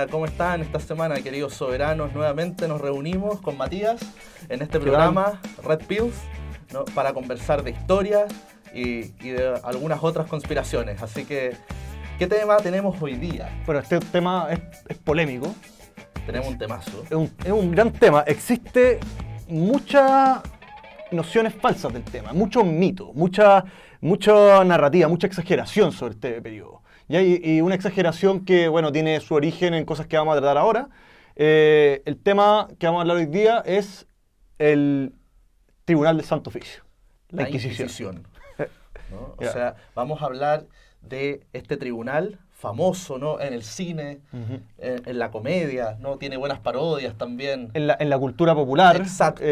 Hola, ¿cómo están esta semana, queridos soberanos? Nuevamente nos reunimos con Matías en este programa Red Pills, ¿no?, para conversar de historia y de algunas otras conspiraciones. Así que, ¿qué tema tenemos hoy día? Bueno, este tema es polémico. Tenemos un temazo. Es un gran tema. Existe muchas nociones falsas del tema, muchos mitos, mucha narrativa, mucha exageración sobre este periodo. Y una exageración que, bueno, tiene su origen en cosas que vamos a tratar ahora. El tema que vamos a hablar hoy día es el Tribunal del Santo Oficio, la Inquisición. ¿No? O sea, vamos a hablar de este tribunal famoso, ¿no?, en el cine, en la comedia, ¿no? Tiene buenas parodias también. En la cultura popular. Exacto.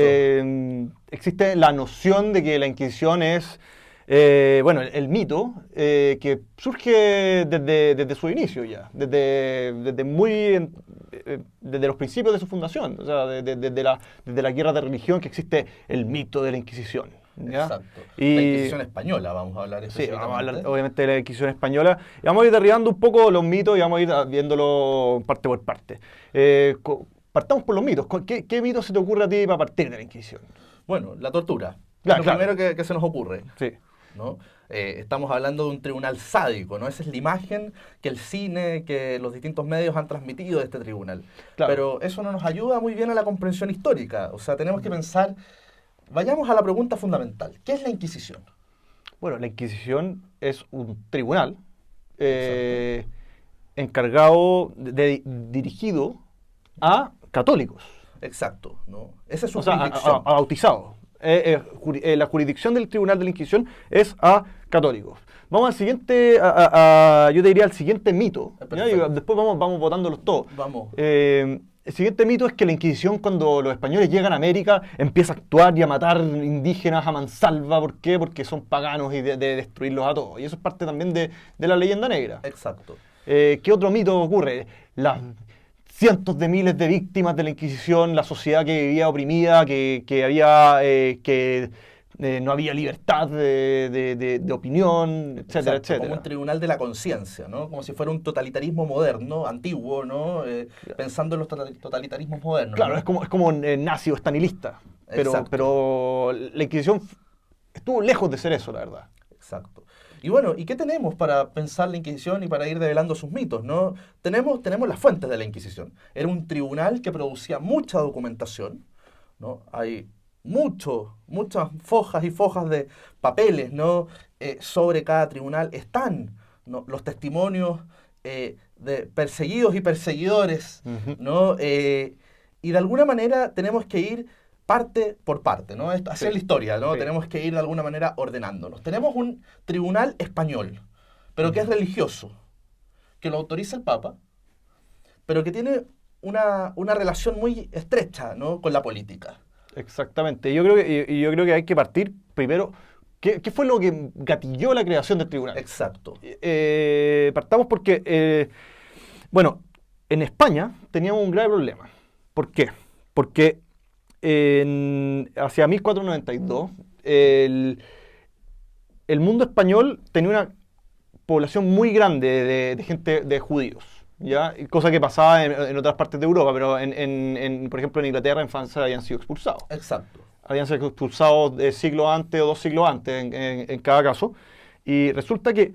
Existe la noción de que la Inquisición es, el mito que surge desde su inicio ya, desde los principios de su fundación, o sea, desde la guerra de religión, que existe el mito de la Inquisición. ¿Ya? Exacto. La Inquisición española, vamos a hablar específicamente. Sí, vamos a hablar obviamente de la Inquisición española. Y vamos a ir derribando un poco los mitos y vamos a ir viéndolo parte por parte. Partamos por los mitos. ¿Qué mito se te ocurre a ti para partir de la Inquisición? Bueno, la tortura. Claro, es lo primero que se nos ocurre. Sí. ¿No? Estamos hablando de un tribunal sádico, ¿no? Esa es la imagen que el cine, que los distintos medios han transmitido de este tribunal. Claro. Pero eso no nos ayuda muy bien a la comprensión histórica. O sea, tenemos que pensar... Vayamos a la pregunta fundamental. ¿Qué es la Inquisición? Bueno, la Inquisición es un tribunal encargado, dirigido a católicos. Exacto, ¿no? Esa es su o sea, jurisdicción. a bautizados. La jurisdicción del Tribunal de la Inquisición es a católicos. Vamos al siguiente, yo te diría al siguiente mito. ¿Ya? Y después vamos votándolos todos. Vamos. El siguiente mito es que la Inquisición, cuando los españoles llegan a América, empieza a actuar y a matar indígenas a mansalva. ¿Por qué? Porque son paganos y de destruirlos a todos. Y eso es parte también de la leyenda negra. Exacto. ¿Qué otro mito ocurre? Las cientos de miles de víctimas de la Inquisición, la sociedad que vivía oprimida, no había libertad de opinión, etcétera, Exacto, etcétera. como un tribunal de la conciencia, ¿no? Como si fuera un totalitarismo moderno, antiguo, ¿no? Pensando en los totalitarismos modernos. Claro, ¿no? es como nazi o stalinista, pero la Inquisición estuvo lejos de ser eso, la verdad. Exacto. Y bueno, ¿y qué tenemos para pensar la Inquisición y para ir develando sus mitos, ¿no? Tenemos las fuentes de la Inquisición. Era un tribunal que producía mucha documentación, ¿no? Hay muchas fojas y fojas de papeles, ¿no? Sobre cada tribunal están, ¿no?, los testimonios de perseguidos y perseguidores, ¿no? Y de alguna manera tenemos que ir parte por parte, ¿no? Hacer la historia, ¿no? Sí. Tenemos que ir de alguna manera ordenándonos. Tenemos un tribunal español, pero que es religioso, que lo autoriza el Papa, pero que tiene una relación muy estrecha, ¿no?, con la política. Exactamente. Yo creo que hay que partir primero. ¿Qué fue lo que gatilló la creación del tribunal? Exacto. Partamos porque, en España teníamos un grave problema. ¿Por qué? Porque hacia 1492 el mundo español tenía una población muy grande de gente, de judíos. ¿Ya? Cosa que pasaba en otras partes de Europa, pero por ejemplo en Inglaterra, en Francia habían sido expulsados. Exacto. Habían sido expulsados siglos antes o 2 siglos antes en cada caso. Y resulta que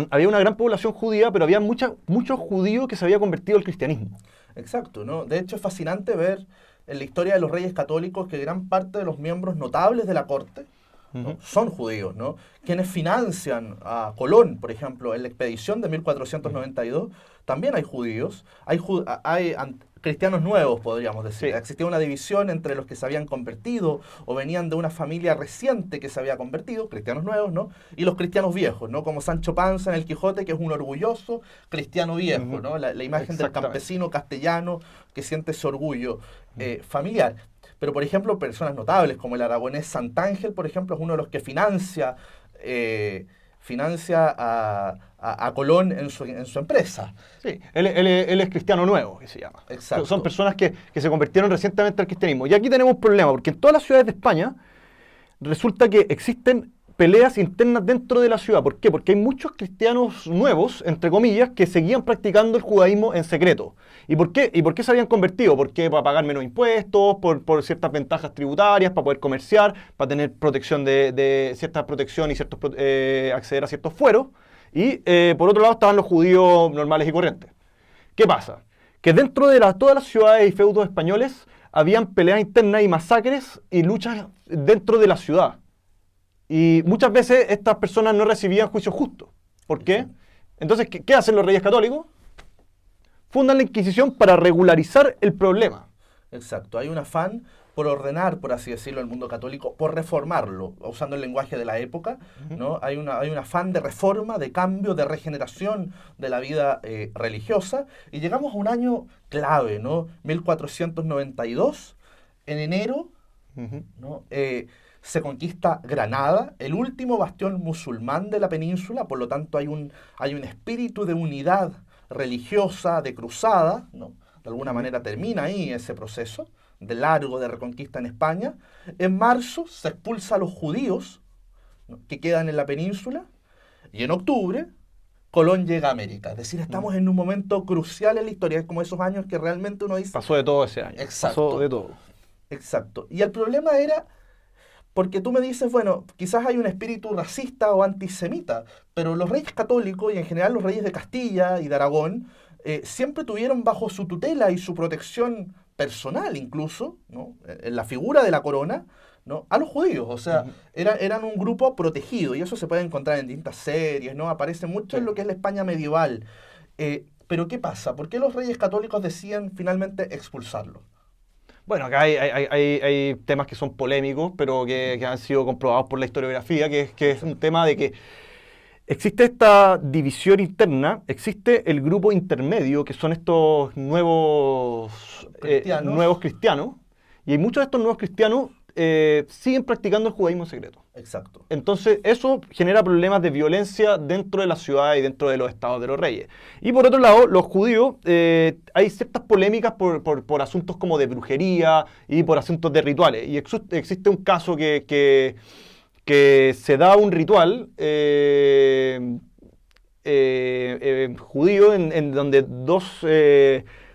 había una gran población judía, pero había muchos judíos que se habían convertido al cristianismo. Exacto, ¿no? De hecho es fascinante ver en la historia de los reyes católicos que gran parte de los miembros notables de la corte, ¿no?, son judíos, ¿no? Quienes financian a Colón, por ejemplo, en la expedición de 1492, también hay judíos, hay cristianos nuevos, podríamos decir. Sí. Existía una división entre los que se habían convertido o venían de una familia reciente que se había convertido, cristianos nuevos, ¿no? Y los cristianos viejos, ¿no? Como Sancho Panza en El Quijote, que es un orgulloso cristiano viejo, ¿no? La imagen del campesino castellano que siente ese orgullo familiar. Pero, por ejemplo, personas notables como el aragonés Santángel, por ejemplo, es uno de los que financia a Colón en su empresa. Sí, él es cristiano nuevo, que se llama. Exacto. Son personas que se convirtieron recientemente al cristianismo. Y aquí tenemos un problema, porque en todas las ciudades de España resulta que existen peleas internas dentro de la ciudad. ¿Por qué? Porque hay muchos cristianos nuevos, entre comillas, que seguían practicando el judaísmo en secreto. ¿Y por qué? ¿Y por qué se habían convertido? Porque para pagar menos impuestos, por ciertas ventajas tributarias, para poder comerciar, para tener protección de cierta protección y acceder a ciertos fueros. Y por otro lado estaban los judíos normales y corrientes. ¿Qué pasa? Que dentro de todas las ciudades y feudos españoles habían peleas internas y masacres y luchas dentro de la ciudad. Y muchas veces estas personas no recibían juicio justo. ¿Por qué? Entonces, ¿qué hacen los reyes católicos? Fundan la Inquisición para regularizar el problema. Exacto. Hay un afán por ordenar, por así decirlo, el mundo católico, por reformarlo, usando el lenguaje de la época, ¿no? Hay un afán de reforma, de cambio, de regeneración de la vida religiosa. Y llegamos a un año clave, ¿no? 1492, en enero, ¿no? Se conquista Granada, el último bastión musulmán de la península, por lo tanto hay un espíritu de unidad religiosa, de cruzada, ¿no? De alguna manera termina ahí ese proceso de largo de reconquista en España. En marzo se expulsa a los judíos, ¿no?, que quedan en la península, y en octubre Colón llega a América. Es decir, estamos en un momento crucial en la historia, es como esos años que realmente uno dice... Pasó de todo ese año. Exacto. Pasó de todo. Exacto. Y el problema era... Porque tú me dices, bueno, quizás hay un espíritu racista o antisemita, pero los reyes católicos y en general los reyes de Castilla y de Aragón siempre tuvieron bajo su tutela y su protección personal incluso, ¿no?, en la figura de la corona, ¿no?, a los judíos. O sea, eran un grupo protegido y eso se puede encontrar en distintas series, ¿no? Aparece mucho en lo que es la España medieval. Pero ¿qué pasa? ¿Por qué los reyes católicos deciden finalmente expulsarlo? Bueno, acá hay temas que son polémicos, pero que han sido comprobados por la historiografía, que es un tema de que existe esta división interna, existe el grupo intermedio, que son estos nuevos cristianos, y muchos de estos nuevos cristianos siguen practicando el judaísmo secreto. Exacto. Entonces, eso genera problemas de violencia dentro de la ciudad y dentro de los estados de los reyes. Y por otro lado, los judíos, hay ciertas polémicas por asuntos como de brujería y por asuntos de rituales. Y existe un caso que se da un ritual judío en donde dos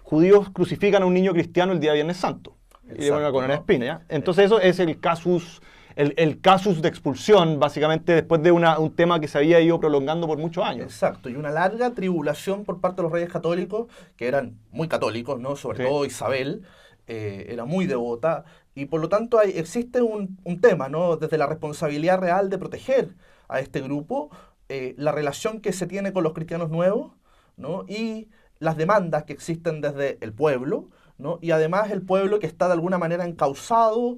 judíos crucifican a un niño cristiano el día Viernes Santo. Exacto, y le ponen una corona de ¿no? espina, ¿ya? Entonces eso es el casus de expulsión, básicamente, después de un tema que se había ido prolongando por muchos años. Exacto, y una larga tribulación por parte de los reyes católicos, que eran muy católicos, ¿no? Sobre todo Isabel, era muy devota, y por lo tanto existe un tema, ¿no?, desde la responsabilidad real de proteger a este grupo, la relación que se tiene con los cristianos nuevos, ¿no?, y las demandas que existen desde el pueblo, ¿no?, y además el pueblo que está de alguna manera encauzado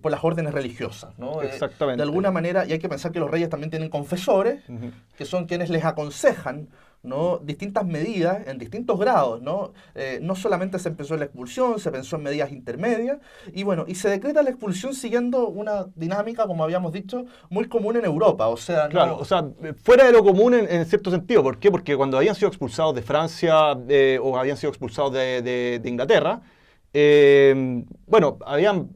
por las órdenes religiosas, ¿no? Exactamente. De alguna manera, y hay que pensar que los reyes también tienen confesores, que son quienes les aconsejan, ¿no?, distintas medidas en distintos grados, ¿no? No solamente se pensó en la expulsión, se pensó en medidas intermedias, y bueno, y se decreta la expulsión siguiendo una dinámica, como habíamos dicho, muy común en Europa, o sea... Claro, o sea, fuera de lo común en cierto sentido. ¿Por qué? Porque cuando habían sido expulsados de Francia o habían sido expulsados de Inglaterra, bueno,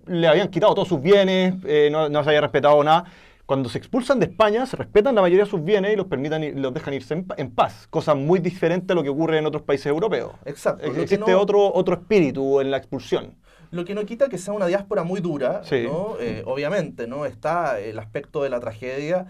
le habían quitado todos sus bienes, no se había respetado nada. Cuando se expulsan de España, se respetan la mayoría de sus bienes y los dejan irse en paz, cosa muy diferente a lo que ocurre en otros países europeos. Exacto. Existe otro espíritu en la expulsión. Lo que no quita que sea una diáspora muy dura, Sí. ¿no? Obviamente, ¿no?, está el aspecto de la tragedia,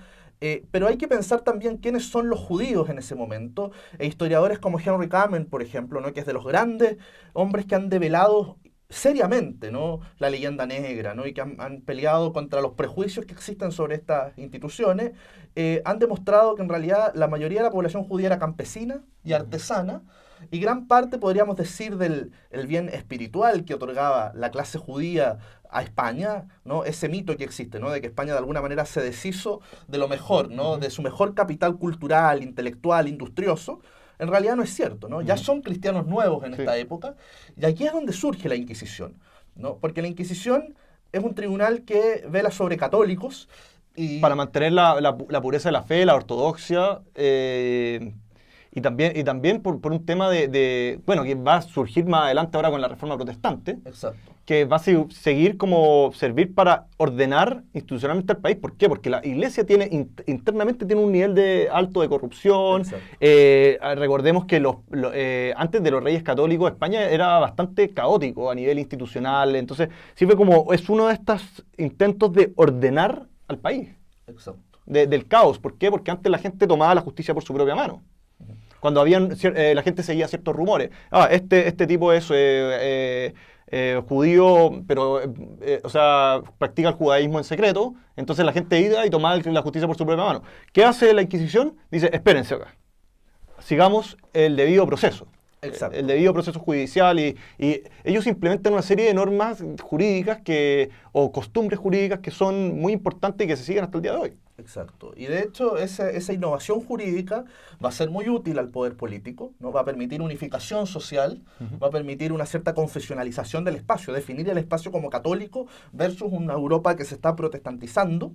pero hay que pensar también quiénes son los judíos en ese momento. Historiadores como Henry Kamen, por ejemplo, ¿no?, que es de los grandes hombres que han develado seriamente, ¿no?, la leyenda negra, ¿no?, y que han peleado contra los prejuicios que existen sobre estas instituciones, han demostrado que en realidad la mayoría de la población judía era campesina y artesana, y gran parte, podríamos decir, del bien espiritual que otorgaba la clase judía a España, ¿no?, ese mito que existe, ¿no?, de que España de alguna manera se deshizo de lo mejor, ¿no?, de su mejor capital cultural, intelectual, industrioso. En realidad no es cierto, ¿no? Ya son cristianos nuevos en esta época, y aquí es donde surge la Inquisición, ¿no? Porque la Inquisición es un tribunal que vela sobre católicos y... Para mantener la pureza de la fe, la ortodoxia, y también por un tema bueno, que va a surgir más adelante ahora con la reforma protestante, Exacto. que va a seguir como servir para ordenar institucionalmente el país. ¿Por qué? Porque la Iglesia internamente tiene un nivel alto de corrupción. Exacto. Recordemos que antes de los reyes católicos, España era bastante caótico a nivel institucional. Entonces, es uno de estos intentos de ordenar al país, Exacto. del caos. ¿Por qué? Porque antes la gente tomaba la justicia por su propia mano. Cuando la gente seguía ciertos rumores. Este tipo es judío, pero o sea, practica el judaísmo en secreto, entonces la gente iba y tomaba la justicia por su propia mano. ¿Qué hace la Inquisición? Dice, espérense acá, sigamos el debido proceso. Exacto. El debido proceso judicial y ellos implementan una serie de normas jurídicas o costumbres jurídicas que son muy importantes y que se siguen hasta el día de hoy. Exacto. Y de hecho, esa innovación jurídica va a ser muy útil al poder político, ¿no? Va a permitir unificación social, va a permitir una cierta confesionalización del espacio, definir el espacio como católico versus una Europa que se está protestantizando,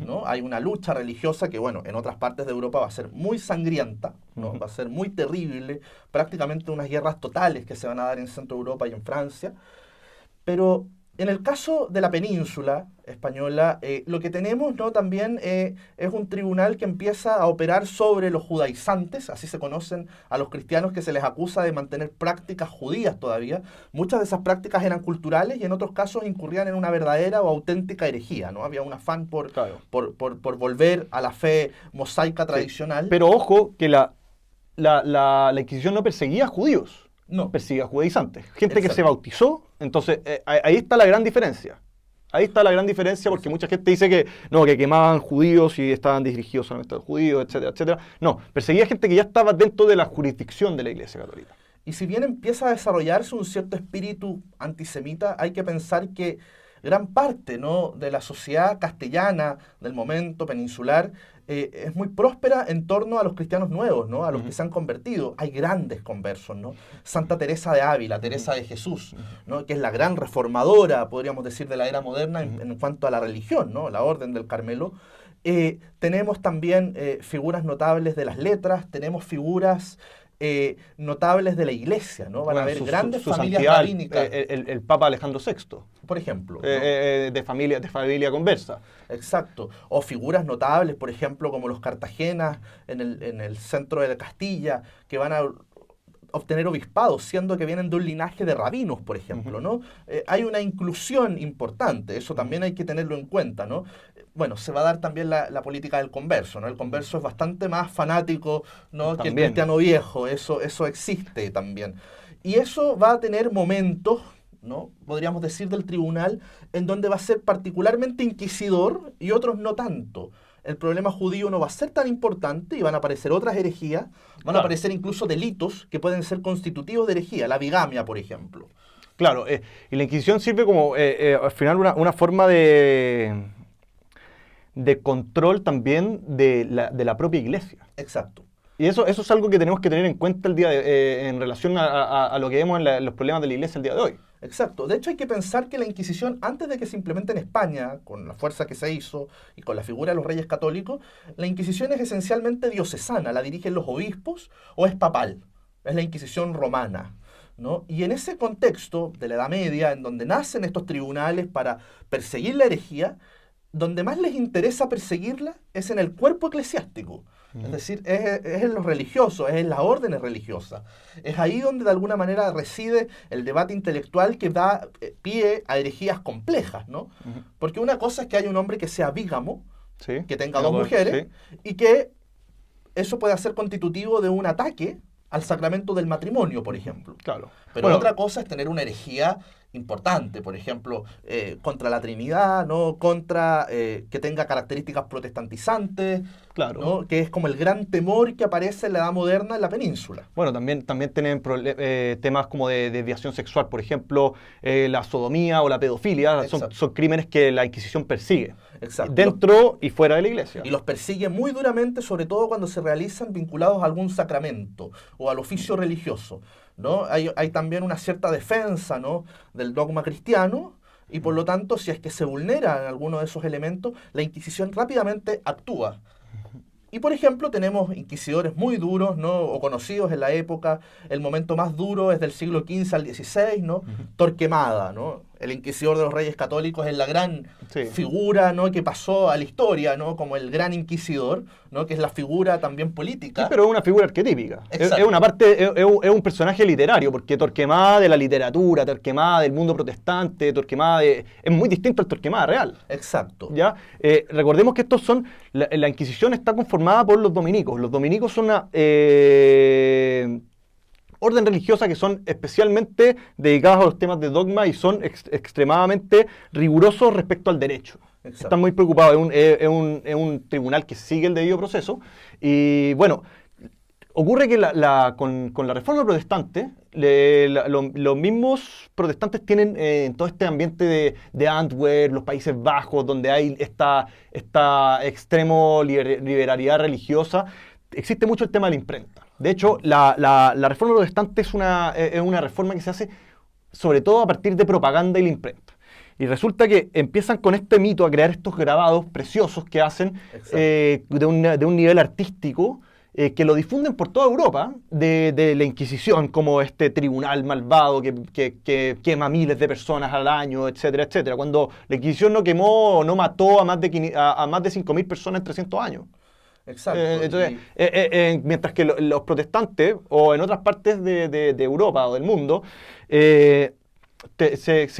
¿no? Hay una lucha religiosa que, bueno, en otras partes de Europa va a ser muy sangrienta, ¿no? Va a ser muy terrible, prácticamente unas guerras totales que se van a dar en Centro Europa y en Francia. Pero en el caso de la península española, lo que tenemos, ¿no? También es un tribunal que empieza a operar sobre los judaizantes, así se conocen a los cristianos que se les acusa de mantener prácticas judías todavía. Muchas de esas prácticas eran culturales y en otros casos incurrían en una verdadera o auténtica herejía, ¿no? Había un afán por volver a la fe mosaica tradicional. Sí. Pero ojo que la Inquisición no perseguía a judíos. No. Persigue a judaizantes. Gente que se bautizó. Entonces, ahí está la gran diferencia. Ahí está la gran diferencia porque mucha gente dice que quemaban judíos y estaban dirigidos solamente a los judíos, etcétera, etcétera. No, perseguía gente que ya estaba dentro de la jurisdicción de la Iglesia Católica. Y si bien empieza a desarrollarse un cierto espíritu antisemita, hay que pensar que gran parte, ¿no?, de la sociedad castellana del momento peninsular es muy próspera en torno a los cristianos nuevos, ¿no?, a los que se han convertido. Hay grandes conversos, ¿no? Santa Teresa de Ávila, Teresa de Jesús, ¿no?, que es la gran reformadora, podríamos decir, de la era moderna en cuanto a la religión, ¿no?, la Orden del Carmelo. Tenemos también figuras notables de las letras, tenemos figuras notables de la Iglesia, ¿no? Van a haber grandes familias rabínicas. El Papa Alejandro VI, por ejemplo, ¿no? de familia conversa. Exacto. O figuras notables, por ejemplo, como los Cartagenas en el centro de Castilla, que van a obtener obispados, siendo que vienen de un linaje de rabinos, por ejemplo, ¿no? Hay una inclusión importante, eso también hay que tenerlo en cuenta, ¿no? Bueno, se va a dar también la política del converso, ¿no? El converso es bastante más fanático, ¿no?, que el cristiano viejo, eso existe también. Y eso va a tener momentos, ¿no?, podríamos decir, del tribunal, en donde va a ser particularmente inquisidor y otros no tanto. El problema judío no va a ser tan importante y van a aparecer otras herejías, van a aparecer incluso delitos que pueden ser constitutivos de herejía, la bigamia, por ejemplo. Claro, y la Inquisición sirve como, al final, una forma de control también de la propia Iglesia. Exacto. Y eso es algo que tenemos que tener en cuenta en relación a lo que vemos en los problemas de la Iglesia el día de hoy. Exacto. De hecho, hay que pensar que la Inquisición, antes de que se implemente en España, con la fuerza que se hizo y con la figura de los reyes católicos, la Inquisición es esencialmente diocesana, la dirigen los obispos o es papal. Es la Inquisición romana, ¿no? Y en ese contexto de la Edad Media, en donde nacen estos tribunales para perseguir la herejía, donde más les interesa perseguirla es en el cuerpo eclesiástico. Es decir, es en los religiosos, es en las órdenes religiosas. Es ahí donde de alguna manera reside el debate intelectual que da pie a herejías complejas, ¿no? Porque una cosa es que haya un hombre que sea bígamo, sí, que tenga dos mujeres, sí, y que eso pueda ser constitutivo de un ataque al sacramento del matrimonio, por ejemplo. Claro. Pero otra cosa es tener una herejía importante, por ejemplo, contra la Trinidad, ¿no?, contra que tenga características protestantizantes, claro, ¿no?, que es como el gran temor que aparece en la Edad Moderna en la península. Bueno, también tienen temas como de desviación sexual, por ejemplo, la sodomía o la pedofilia, son crímenes que la Inquisición persigue. Exacto. Dentro y fuera de la Iglesia. Y los persigue muy duramente, sobre todo cuando se realizan vinculados a algún sacramento o al oficio religioso, ¿no? Hay también una cierta defensa, ¿no?, del dogma cristiano, y por lo tanto, si es que se vulneran alguno de esos elementos, la Inquisición rápidamente actúa. Y por ejemplo tenemos inquisidores muy duros, ¿no? O conocidos en la época. El momento más duro es del siglo XV al XVI, ¿no? Torquemada, ¿no? El inquisidor de los Reyes Católicos es la gran Sí. figura, ¿no? Que pasó a la historia, ¿no? Como el gran inquisidor, ¿no? Que es la figura también Sí, política. pero es una figura arquetípica. Es Exacto. una parte, es un personaje literario, porque Torquemada de la literatura, Torquemada del mundo protestante, es muy distinto al Torquemada real. Exacto. ¿Ya? Recordemos que estos son. La Inquisición está conformada por los dominicos. Los dominicos son una orden religiosa que son especialmente dedicados a los temas de dogma y son extremadamente rigurosos respecto al derecho. Exacto. Están muy preocupados. Es un tribunal que sigue el debido proceso. Y bueno, ocurre que con la reforma protestante, los mismos protestantes tienen todo este ambiente de Antwerp, los Países Bajos, donde hay esta extremo liberalidad religiosa. Existe mucho el tema de la imprenta. De hecho, la reforma protestante es una reforma que se hace sobre todo a partir de propaganda y la imprenta. Y resulta que empiezan con este mito a crear estos grabados preciosos que hacen de un nivel artístico que lo difunden por toda Europa de la Inquisición como este tribunal malvado que quema miles de personas al año, etcétera, etcétera. Cuando la Inquisición no mató a más de 5.000 personas en 300 años. Exacto. Entonces, mientras que los protestantes, o en otras partes de Europa o del mundo, se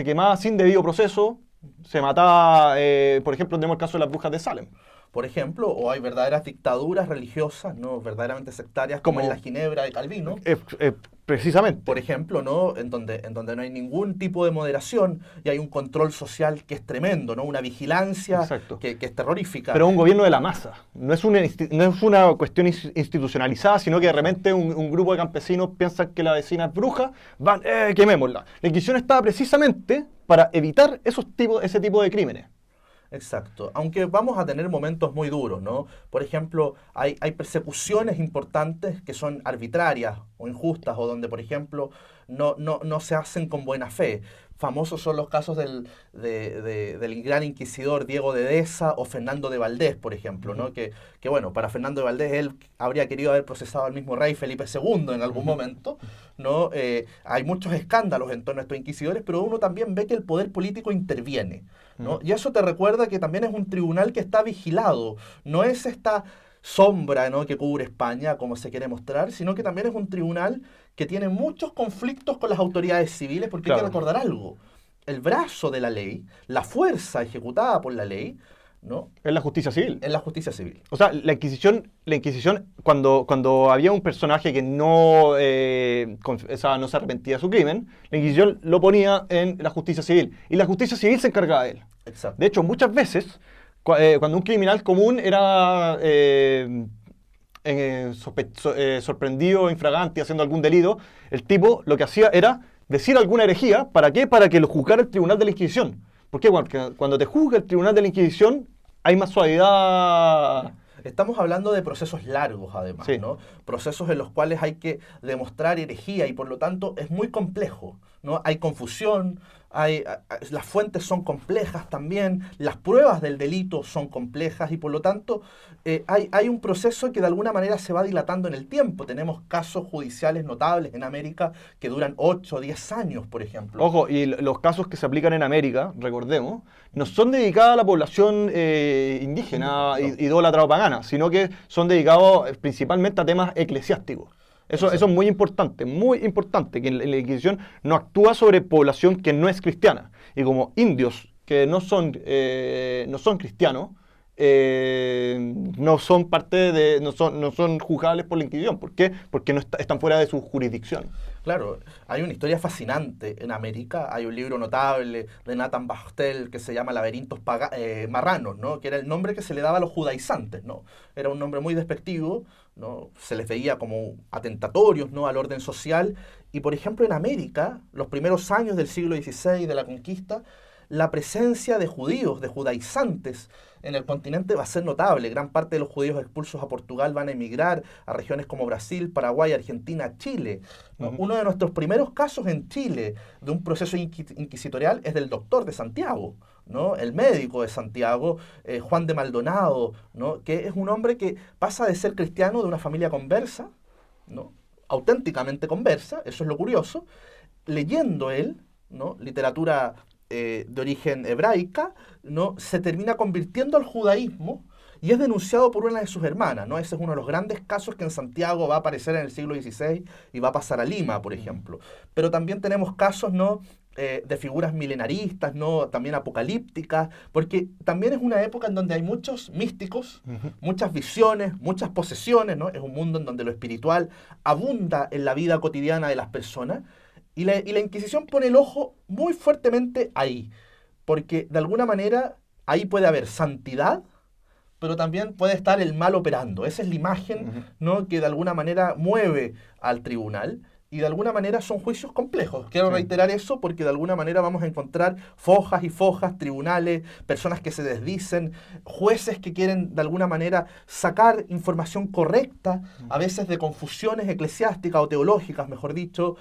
quemaba sin debido proceso, se mataba, por ejemplo, tenemos el caso de las brujas de Salem. Por ejemplo, o hay verdaderas dictaduras religiosas, ¿no? Verdaderamente sectarias, como en la Ginebra de Calvino. Precisamente. Por ejemplo, ¿no? En donde no hay ningún tipo de moderación y hay un control social que es tremendo, ¿no? Una vigilancia que es terrorífica. Pero es un gobierno de la masa. No es una cuestión institucionalizada, sino que de repente un grupo de campesinos piensan que la vecina es bruja, van, quemémosla. La Inquisición estaba precisamente para evitar ese tipo de crímenes. Exacto, aunque vamos a tener momentos muy duros, ¿no? Por ejemplo, hay persecuciones importantes que son arbitrarias o injustas, o donde, por ejemplo, no se hacen con buena fe. Famosos son los casos del gran inquisidor Diego de Deza o Fernando de Valdés, por ejemplo, ¿no? Que bueno, para Fernando de Valdés él habría querido haber procesado al mismo rey Felipe II en algún momento, ¿no? Hay muchos escándalos en torno a estos inquisidores, pero uno también ve que el poder político interviene, ¿no? Y eso te recuerda que también es un tribunal que está vigilado, no es esta sombra, ¿no? que cubre España, como se quiere mostrar, sino que también es un tribunal que tiene muchos conflictos con las autoridades civiles, porque hay que recordar algo. El brazo de la ley, la fuerza ejecutada por la ley, ¿no? Es la justicia civil. Es la justicia civil. O sea, la Inquisición cuando había un personaje que no se arrepentía de su crimen, la Inquisición lo ponía en la justicia civil. Y la justicia civil se encargaba de él. Exacto. De hecho, muchas veces, cuando un criminal común era sorprendido, infragante, haciendo algún delito, el tipo lo que hacía era decir alguna herejía. ¿Para qué? Para que lo juzgara el tribunal de la Inquisición. ¿Por qué? Porque cuando te juzga el tribunal de la Inquisición, hay más suavidad. Estamos hablando de procesos largos, además, sí. ¿no? Procesos en los cuales hay que demostrar herejía y, por lo tanto, es muy complejo, ¿no? Hay confusión, las fuentes son complejas también, las pruebas del delito son complejas y, por lo tanto, hay un proceso que de alguna manera se va dilatando en el tiempo. Tenemos casos judiciales notables en América que duran 8 o 10 años, por ejemplo. Ojo, y los casos que se aplican en América, recordemos, no son dedicados a la población indígena, idólatra o pagana, sino que son dedicados principalmente a temas eclesiásticos. Eso es muy importante, que la Inquisición no actúa sobre población que no es cristiana. Y como indios que no son cristianos, no son juzgables por la Inquisición. ¿Por qué? Porque están fuera de su jurisdicción. Claro, hay una historia fascinante en América. Hay un libro notable de Nathan Bachtel que se llama Laberintos Marranos, ¿no? Que era el nombre que se le daba a los judaizantes, ¿no? Era un nombre muy despectivo, ¿no? Se les veía como atentatorios, ¿no? al orden social. Y, por ejemplo, en América, los primeros años del siglo XVI, de la conquista, la presencia de judíos, de judaizantes, en el continente va a ser notable. Gran parte de los judíos expulsos a Portugal van a emigrar a regiones como Brasil, Paraguay, Argentina, Chile, ¿no? Uno de nuestros primeros casos en Chile de un proceso inquisitorial es del doctor de Santiago, ¿no? El médico de Santiago, Juan de Maldonado, ¿no? Que es un hombre que pasa de ser cristiano de una familia conversa, ¿no? Auténticamente conversa, eso es lo curioso, leyendo él, ¿no? Literatura de origen hebraica, ¿no? Se termina convirtiendo al judaísmo y es denunciado por una de sus hermanas, ¿no? Ese es uno de los grandes casos que en Santiago va a aparecer en el siglo XVI y va a pasar a Lima, por ejemplo. Pero también tenemos casos, ¿no? De figuras milenaristas, ¿no? También apocalípticas, porque también es una época en donde hay muchos místicos, muchas visiones, muchas posesiones, ¿no? Es un mundo en donde lo espiritual abunda en la vida cotidiana de las personas. Y la Inquisición pone el ojo muy fuertemente ahí, porque de alguna manera ahí puede haber santidad, pero también puede estar el mal operando. Esa es la imagen, ¿no? Que de alguna manera mueve al tribunal, y de alguna manera son juicios complejos. Quiero reiterar eso porque de alguna manera vamos a encontrar fojas y fojas, tribunales, personas que se desdicen, jueces que quieren de alguna manera sacar información correcta, a veces de confusiones eclesiásticas o teológicas, mejor dicho,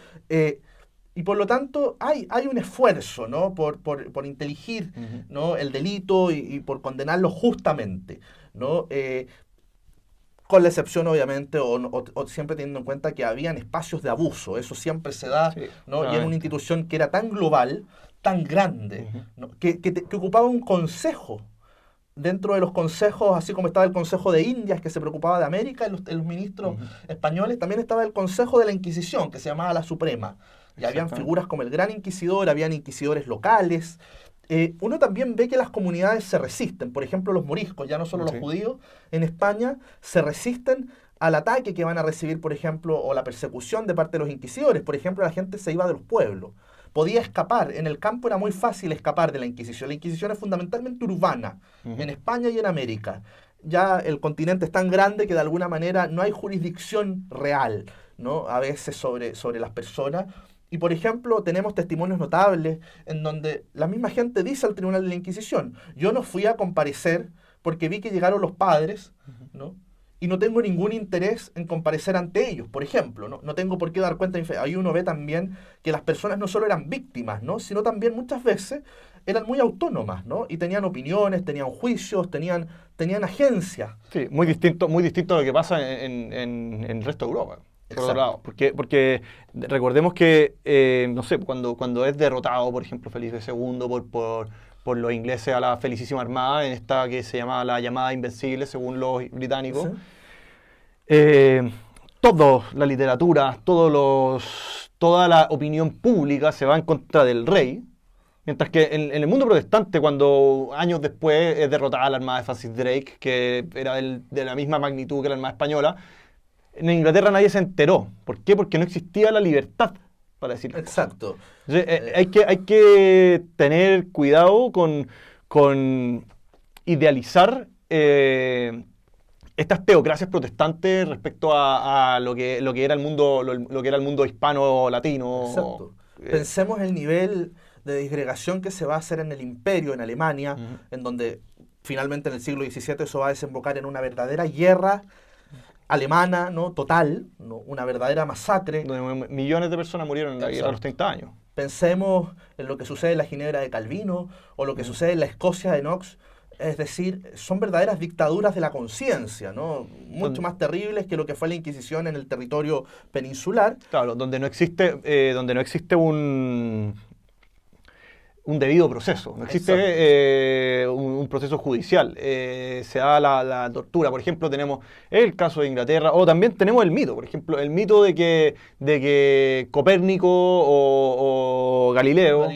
y por lo tanto hay un esfuerzo, ¿no? por inteligir, ¿no? el delito y por condenarlo justamente, ¿no? Con la excepción, obviamente, o siempre teniendo en cuenta que habían espacios de abuso. Eso siempre se da, ¿no? Y en una institución que era tan global, tan grande, ¿no? que ocupaba un consejo. Dentro de los consejos, así como estaba el Consejo de Indias, que se preocupaba de América, los ministros españoles, también estaba el Consejo de la Inquisición, que se llamaba la Suprema. Y habían figuras como el Gran Inquisidor, habían inquisidores locales. Uno también ve que las comunidades se resisten. Por ejemplo, los moriscos, ya no solo los judíos, en España se resisten al ataque que van a recibir, por ejemplo, o la persecución de parte de los inquisidores. Por ejemplo, la gente se iba de los pueblos. Podía escapar. En el campo era muy fácil escapar de la Inquisición. La Inquisición es fundamentalmente urbana, en España y en América. Ya el continente es tan grande que de alguna manera no hay jurisdicción real, ¿no? A veces sobre las personas. Y, por ejemplo, tenemos testimonios notables en donde la misma gente dice al Tribunal de la Inquisición: yo no fui a comparecer porque vi que llegaron los padres, ¿no? Y no tengo ningún interés en comparecer ante ellos, por ejemplo, ¿no? No tengo por qué dar cuenta. Ahí uno ve también que las personas no solo eran víctimas, ¿no? Sino también muchas veces eran muy autónomas, ¿no? Y tenían opiniones, tenían juicios, tenían agencia. Sí, muy distinto a lo que pasa en el resto de Europa. Por otro lado, porque recordemos que, no sé, cuando es derrotado, por ejemplo, Felipe II por los ingleses a la Felicísima Armada, en esta que se llama la llamada Invencible, según los británicos, la literatura, toda la opinión pública se va en contra del rey, mientras que en el mundo protestante, cuando años después es derrotada la Armada de Francis Drake, que era de la misma magnitud que la Armada Española, en Inglaterra nadie se enteró. ¿Por qué? Porque no existía la libertad para decirlo. Exacto. Entonces, hay que tener cuidado con idealizar estas teocracias protestantes respecto a lo que era el mundo hispano-latino. Exacto. Pensemos el nivel de disgregación que se va a hacer en el imperio, en Alemania, en donde finalmente en el siglo XVII eso va a desembocar en una verdadera guerra alemana, ¿no? Total, ¿no? Una verdadera masacre. Donde millones de personas murieron en la guerra a los 30 años. Pensemos en lo que sucede en la Ginebra de Calvino o lo que sucede en la Escocia de Knox. Es decir, son verdaderas dictaduras de la conciencia, ¿no? Mucho más terribles que lo que fue la Inquisición en el territorio peninsular. Claro, donde no existe un debido proceso, no existe un proceso judicial, se da la tortura. Por ejemplo, tenemos el caso de Inglaterra, o también tenemos el mito, por ejemplo, el mito de que Copérnico o Galileo.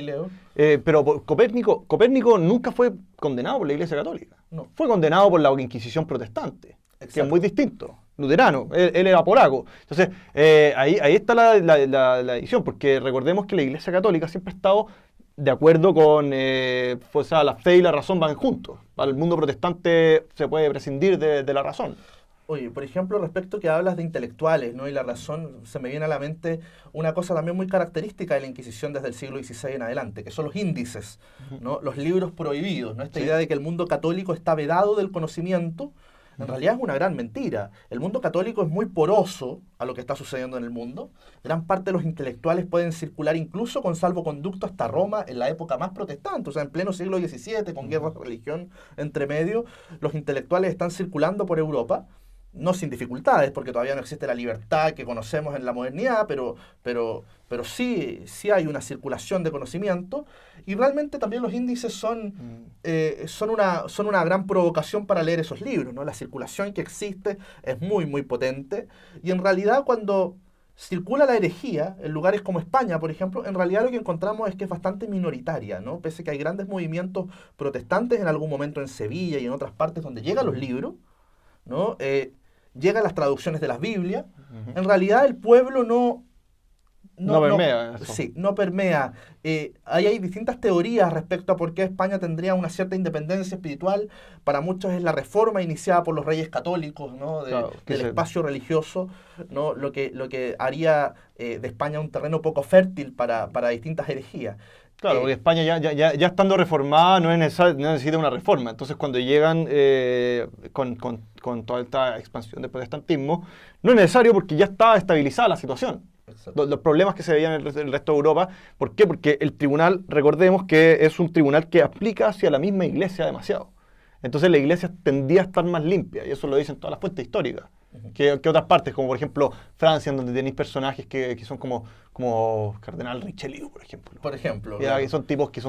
Pero Copérnico nunca fue condenado por la Iglesia Católica, no. Fue condenado por la Inquisición protestante. Exacto. Que es muy distinto, luterano, él era polaco. Entonces, ahí está la división, porque recordemos que la Iglesia Católica siempre ha estado de acuerdo con, la fe y la razón van juntos. Para el mundo protestante se puede prescindir de la razón. Oye, por ejemplo, respecto que hablas de intelectuales, ¿no? Y la razón, se me viene a la mente una cosa también muy característica de la Inquisición desde el siglo XVI en adelante, que son los índices, Ujú. ¿no? Los libros prohibidos, ¿no? Esta Sí. idea de que el mundo católico está vedado del conocimiento, en Ujú. realidad es una gran mentira. El mundo católico es muy poroso a lo que está sucediendo en el mundo. Gran parte de los intelectuales pueden circular incluso con salvoconducto hasta Roma en la época más protestante, o sea, en pleno siglo XVII, con guerras de religión entre medio, los intelectuales están circulando por Europa no sin dificultades, porque todavía no existe la libertad que conocemos en la modernidad, pero sí, sí hay una circulación de conocimiento y realmente también los índices Mm. son una gran provocación para leer esos libros, ¿no? La circulación que existe es muy, muy potente y en realidad cuando circula la herejía en lugares como España, por ejemplo, en realidad lo que encontramos es que es bastante minoritaria, ¿no? Pese a que hay grandes movimientos protestantes en algún momento en Sevilla y en otras partes donde llegan los Ujú. libros, ¿no? Llegan las traducciones de las Biblias. Ujú. En realidad el pueblo No no, permea eso. sí, no permea. Ahí hay distintas teorías respecto a por qué España tendría una cierta independencia espiritual. Para muchos es la reforma iniciada por los reyes católicos, ¿no? Claro, que Del se, espacio religioso, ¿no? Lo que haría de España un terreno poco fértil para distintas herejías. claro, porque Eh, España ya estando reformada no necesita una reforma. Entonces, cuando llegan con toda esta expansión del protestantismo, no es necesario porque ya está estabilizada la situación. exacto. Los problemas que se veían en el resto de Europa, ¿por qué? Porque el tribunal, recordemos que es un tribunal que aplica hacia la misma iglesia demasiado. Entonces, la iglesia tendía a estar más limpia, y eso lo dicen todas las fuentes históricas. Ujú. Que otras partes, como por ejemplo Francia, en donde tenéis personajes que son como Cardenal Richelieu, por ejemplo. Por ejemplo, Ya, que claro. son tipos que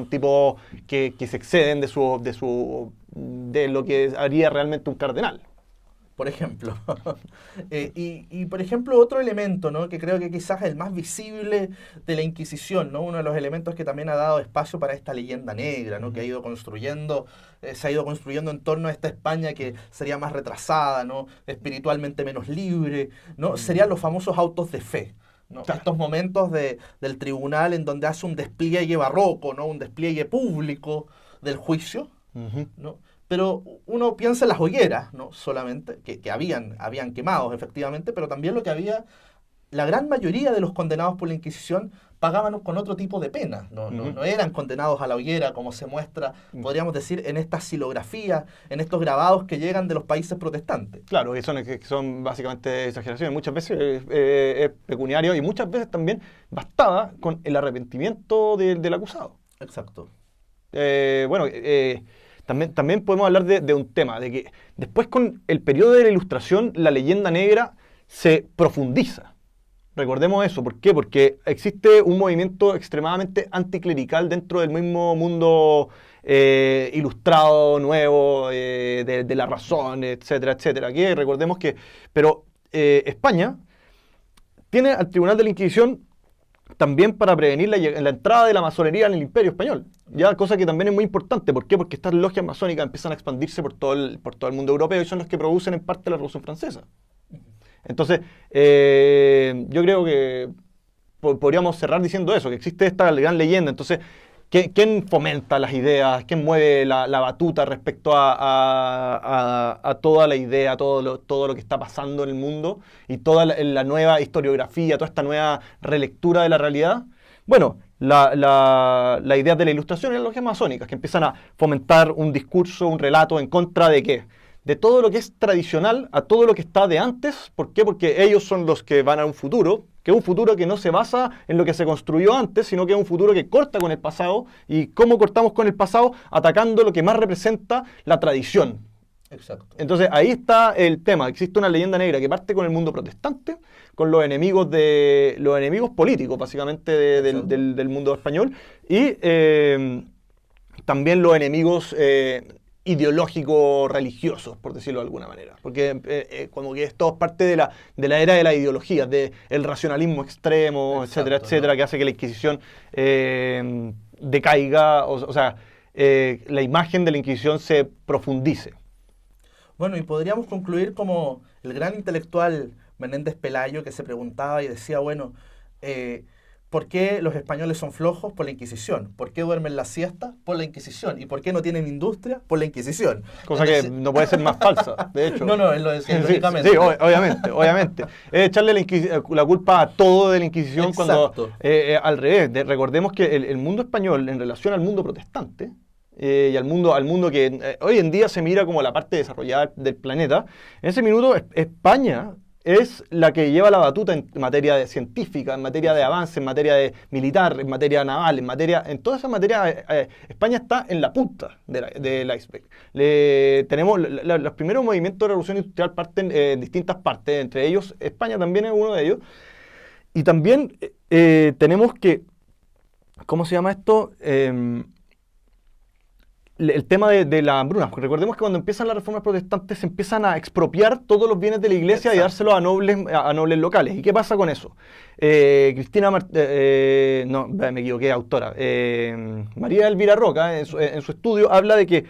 se exceden de lo que haría realmente un cardenal. Por ejemplo. Por ejemplo, otro elemento, ¿no? Que creo que quizás es el más visible de la Inquisición, ¿no? Uno de los elementos que también ha dado espacio para esta leyenda negra, ¿no? Que ha Ujú. ido construyendo, se ha ido construyendo en torno a esta España que sería más retrasada, ¿no? Espiritualmente menos libre, ¿no? Serían los famosos autos de fe, ¿no? Claro. Estos momentos del tribunal en donde hace un despliegue barroco, ¿no? Un despliegue público del juicio, Ujú. ¿no? Pero uno piensa en las hogueras, ¿no? Solamente, que habían quemados, efectivamente, pero también lo que había, la gran mayoría de los condenados por la Inquisición pagaban con otro tipo de pena, Ujú. no eran condenados a la hoguera, como se muestra, Mm. podríamos decir, en estas silografías, en estos grabados que llegan de los países protestantes. Claro, que son básicamente exageraciones. Muchas veces es pecuniario y muchas veces también bastaba con el arrepentimiento del acusado. Exacto. Bueno, también podemos hablar de un tema, de que después con el periodo de la Ilustración, la leyenda negra se profundiza. Recordemos eso, ¿por qué? Porque existe un movimiento extremadamente anticlerical dentro del mismo mundo ilustrado, nuevo, de la razón, etcétera, etcétera. Que recordemos que, pero España tiene al Tribunal de la Inquisición también para prevenir la entrada de la masonería en el Imperio Español. Ya, cosa que también es muy importante. ¿Por qué? Porque estas logias masónicas empiezan a expandirse por todo el mundo europeo y son los que producen en parte la Revolución Francesa. Entonces, yo creo que podríamos cerrar diciendo eso, que existe esta gran leyenda. Entonces, ¿quién fomenta las ideas? ¿Quién mueve la batuta respecto a toda la idea, todo lo que está pasando en el mundo y toda la nueva historiografía, toda esta nueva relectura de la realidad? Bueno, la idea de la Ilustración es las logias masónicas, que empiezan a fomentar un discurso, un relato en contra de qué, de todo lo que es tradicional a todo lo que está de antes. ¿Por qué? Porque ellos son los que van a un futuro, que es un futuro que no se basa en lo que se construyó antes, sino que es un futuro que corta con el pasado. ¿Y cómo cortamos con el pasado? Atacando lo que más representa la tradición. Exacto. Entonces ahí está el tema. Existe una leyenda negra que parte con el mundo protestante, con los enemigos políticos, básicamente, Exacto. del mundo español, y también los enemigos ideológicos religiosos, por decirlo de alguna manera. Porque como que esto es parte de la era de la ideología, del racionalismo extremo, etcétera, Exacto, etcétera, ¿no? que hace que la Inquisición decaiga, o sea, la imagen de la Inquisición se profundice. Bueno, y podríamos concluir como el gran intelectual Menéndez Pelayo que se preguntaba y decía, bueno, eh, ¿Por qué los españoles son flojos? Por la Inquisición. ¿Por qué duermen la siesta? Por la Inquisición. ¿Y por qué no tienen industria? Por la Inquisición. Cosa que no puede ser más falsa, de hecho. No, él lo decía Sí, irónicamente. sí, obviamente. Es echarle la culpa a todo de la Inquisición. Exacto. Cuando al revés. Recordemos que el mundo español, en relación al mundo protestante, y al mundo que hoy en día se mira como la parte desarrollada del planeta, en ese minuto España es la que lleva la batuta en materia de científica, en materia de avance, en materia de militar, en materia naval, en toda esa materia. España está en la punta del iceberg. Tenemos los primeros movimientos de revolución industrial parten en distintas partes, entre ellos España también es uno de ellos. Y también tenemos que, ¿cómo se llama esto? El tema de la hambruna. Recordemos que cuando empiezan las reformas protestantes se empiezan a expropiar todos los bienes de la iglesia. Exacto. Y dárselos a nobles locales. ¿Y qué pasa con eso? Me equivoqué, autora. María Elvira Roca, en su estudio, habla de que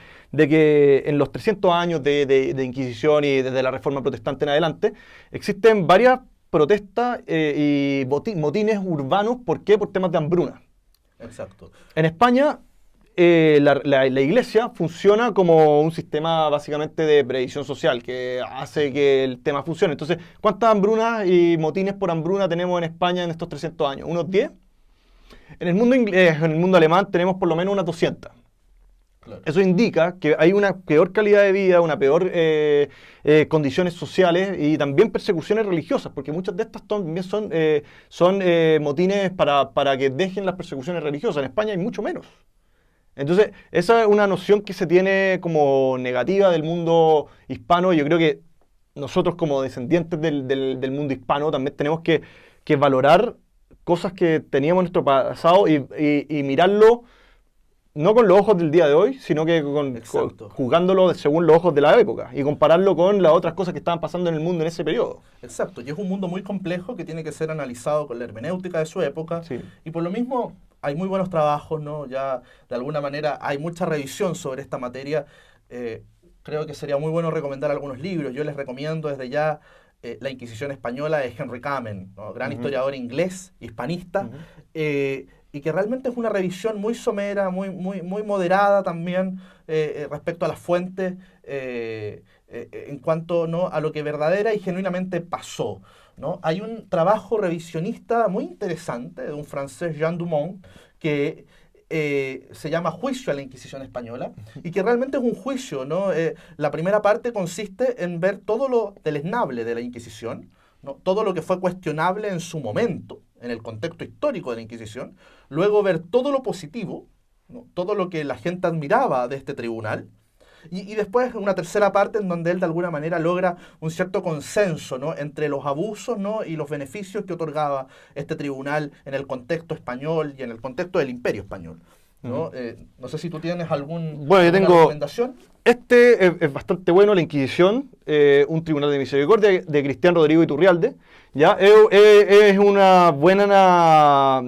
en los 300 años de Inquisición y desde la reforma protestante en adelante, existen varias protestas y motines urbanos. ¿Por qué? Por temas de hambruna. Exacto. En España, la iglesia funciona como un sistema básicamente de previsión social que hace que el tema funcione. Entonces, ¿cuántas hambrunas y motines por hambruna tenemos en España en estos 300 años? ¿Unos 10? En el mundo inglés, en el mundo alemán tenemos por lo menos unas 200. Claro. Eso indica que hay una peor calidad de vida, una peor condiciones sociales y también persecuciones religiosas, porque muchas de estas también son motines para que dejen las persecuciones religiosas. En España hay mucho menos. Entonces, esa es una noción que se tiene como negativa del mundo hispano. Yo creo que nosotros como descendientes del mundo hispano también tenemos que valorar cosas que teníamos en nuestro pasado y mirarlo no con los ojos del día de hoy, sino que juzgándolo según los ojos de la época y compararlo con las otras cosas que estaban pasando en el mundo en ese periodo. Exacto, y es un mundo muy complejo que tiene que ser analizado con la hermenéutica de su época. Sí. Y por lo mismo hay muy buenos trabajos, ¿no? Ya de alguna manera hay mucha revisión sobre esta materia. Creo que sería muy bueno recomendar algunos libros. Yo les recomiendo desde ya La Inquisición Española de Henry Kamen, ¿no? Gran historiador inglés, hispanista, y que realmente es una revisión muy somera, muy moderada también respecto a las fuentes en cuanto, ¿no?, a lo que verdadera y genuinamente pasó, ¿no? Hay un trabajo revisionista muy interesante de un francés, Jean Dumont, que se llama Juicio a la Inquisición Española, y que realmente es un juicio, ¿no? La primera parte consiste en ver todo lo deleznable de la Inquisición, ¿no? Todo lo que fue cuestionable en su momento, en el contexto histórico de la Inquisición, luego ver todo lo positivo, ¿no?, todo lo que la gente admiraba de este tribunal, y después una tercera parte en donde él de alguna manera logra un cierto consenso, ¿no?, entre los abusos, ¿no?, y los beneficios que otorgaba este tribunal en el contexto español y en el contexto del Imperio Español, ¿no? No sé si tú tienes alguna recomendación. Este es bastante bueno, La Inquisición, un tribunal de misericordia de Cristian Rodrigo Iturrialde. ¿Ya? Es una buena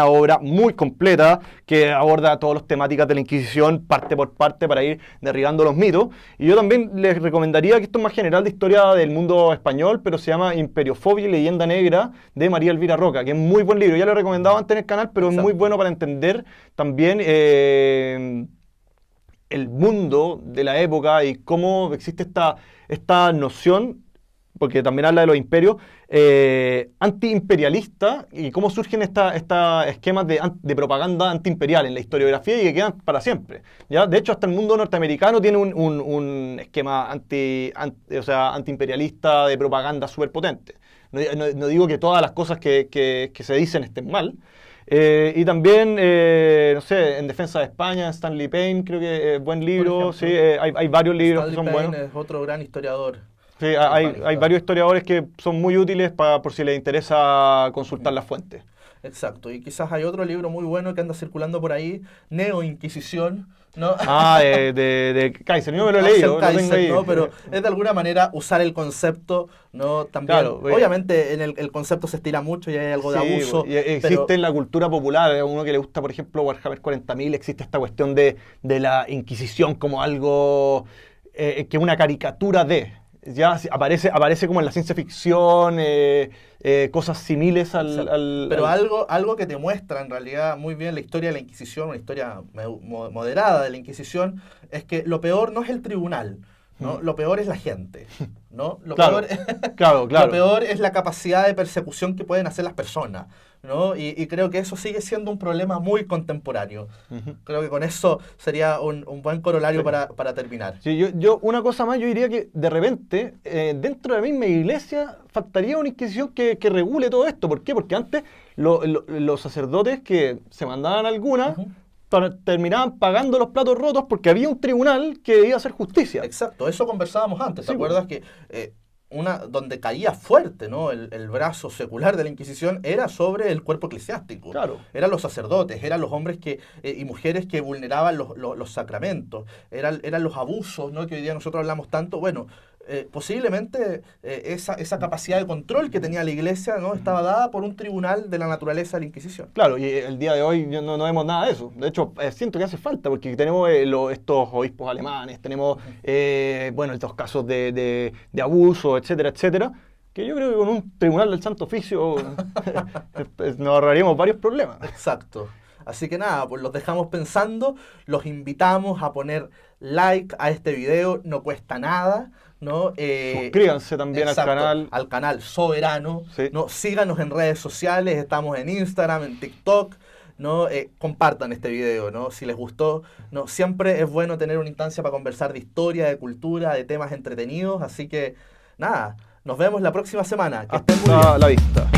obra muy completa que aborda todas las temáticas de la Inquisición parte por parte para ir derribando los mitos. Y yo también les recomendaría, que esto es más general de historia del mundo español, pero se llama Imperiofobia y Leyenda Negra de María Elvira Roca, que es muy buen libro. Ya lo he recomendado antes en el canal, pero Exacto. Es muy bueno para entender también el mundo de la época y cómo existe esta noción, porque también habla de los imperios, antiimperialista, y cómo surgen estos esquemas de propaganda antiimperial en la historiografía y que quedan para siempre, ¿ya? De hecho, hasta el mundo norteamericano tiene un esquema antiimperialista de propaganda súper potente. No digo que todas las cosas que se dicen estén mal. Y también, no sé, En Defensa de España, Stanley Payne, creo que es buen libro. Sí, hay varios libros Stanley que son Payne buenos. Es otro gran historiador. Sí, hay varios historiadores que son muy útiles por si les interesa consultar las fuentes. Exacto, y quizás hay otro libro muy bueno que anda circulando por ahí, Neo-Inquisición, ¿no? De Kaiser, yo me lo he leído. Kaiser, ¿no? Pero es de alguna manera usar el concepto, ¿no? También, claro, obviamente el concepto se estira mucho y hay algo de abuso. Y existe en la cultura popular, a uno que le gusta, por ejemplo, Warhammer 40.000, existe esta cuestión de la Inquisición como algo que es una caricatura de... ya aparece como en la ciencia ficción, cosas similares Pero algo que te muestra en realidad muy bien la historia de la Inquisición, una historia moderada de la Inquisición, es que lo peor no es el tribunal, ¿no? Lo peor es la gente, ¿no? Claro, claro. Lo peor es la capacidad de persecución que pueden hacer las personas, ¿no? Y creo que eso sigue siendo un problema muy contemporáneo. Creo que con eso sería un buen corolario para terminar. Sí, yo una cosa más, yo diría que de repente, dentro de la misma iglesia, faltaría una Inquisición que regule todo esto. ¿Por qué? Porque antes los sacerdotes que se mandaban algunas terminaban pagando los platos rotos porque había un tribunal que iba a hacer justicia. Exacto, eso conversábamos antes. ¿Te Sí, acuerdas que donde caía fuerte, ¿no? El brazo secular de la Inquisición era sobre el cuerpo eclesiástico? Claro. Eran los sacerdotes, eran los hombres y mujeres que vulneraban los sacramentos, eran los abusos, ¿no? Que hoy día nosotros hablamos tanto. Bueno, posiblemente esa capacidad de control que tenía la Iglesia, ¿no? Estaba dada por un tribunal de la naturaleza de la Inquisición. Claro, y el día de hoy no vemos nada de eso. De hecho, siento que hace falta, porque tenemos estos obispos alemanes, tenemos bueno, estos casos de abuso, etcétera, etcétera, que yo creo que con un tribunal del Santo Oficio nos ahorraríamos varios problemas. Exacto. Así que nada, pues los dejamos pensando, los invitamos a poner like a este video, no cuesta nada, ¿no? Suscríbanse también al canal Soberano, sí. ¿no? Síganos en redes sociales, estamos en Instagram, en TikTok, ¿no? Compartan este video, ¿no? Si les gustó, ¿no? Siempre es bueno tener una instancia para conversar de historia, de cultura, de temas entretenidos, así que nada, nos vemos la próxima semana. Que estén muy bien. Hasta la vista.